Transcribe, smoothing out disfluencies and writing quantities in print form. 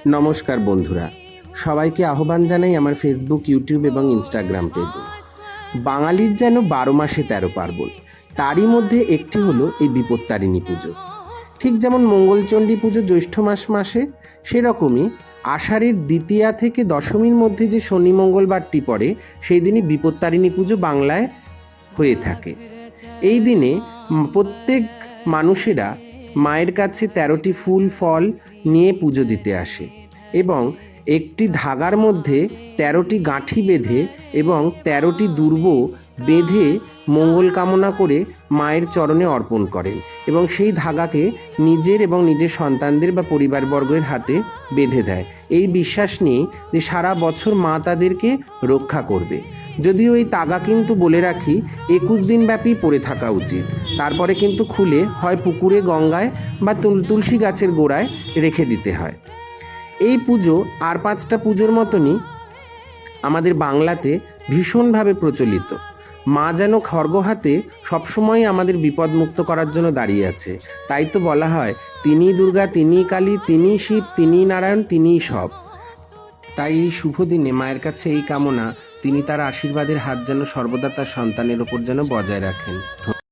নমস্কার বন্ধুরা, সবাইকে আহ্বান জানাই আমার ফেসবুক, ইউটিউব এবং ইনস্টাগ্রাম পেজে। বাঙালির যেন 12 মাসে 13 পার্বণ, তারই মধ্যে একটি হলো এই বিপত্তারিণী পুজো। ঠিক যেমন মঙ্গলচণ্ডী পুজো জ্যৈষ্ঠ মাসে, সেরকমই আষাঢ়ের দ্বিতীয়া থেকে দশমীর মধ্যে যে শনি মঙ্গলবারটি পড়ে, সেই দিনই বিপত্তারিণী পুজো বাংলায় হয়ে থাকে। এই দিনে প্রত্যেক মানুষেরা মায়ের কাছে 13টি ফুল ফল নিয়ে পুজো দিতে আসে এবং একটি ধাগার মধ্যে 13টি গাঁঠি বেঁধে এবং 13টি দুর্ব বেঁধে মঙ্গল কামনা করে মায়ের চরণে অর্পণ করেন এবং সেই ধাগাকে নিজের এবং নিজের সন্তানদের বা পরিবারবর্গের হাতে বেঁধে দেয়, এই বিশ্বাস নিয়ে যে সারা বছর মা তাদেরকে রক্ষা করবে। যদিও এই তাগা কিন্তু বলে রাখি 21 দিন ব্যাপী পড়ে থাকা উচিত, তারপরে কিন্তু খুলে হয় পুকুরে, গঙ্গায় বা তুলসী গাছের গোড়ায় রেখে দিতে হয়। এই পুজো আর 5টা পুজোর মতনই আমাদের বাংলাতে ভীষণভাবে প্রচলিত। মা যেন খড়গ হাতে সবসময় আমাদের বিপদমুক্ত করার জন্য দাঁড়িয়ে আছে। তাই তো বলা হয়, তিনিই দুর্গা, তিনিই কালী, তিনিই শিব, তিনিই নারায়ণ, তিনিই সব। তাই এই শুভ দিনে মায়ের কাছে এই কামনা, তিনি তার আশীর্বাদের হাত যেন সর্বদা তার সন্তানের ওপর যেন বজায় রাখেন।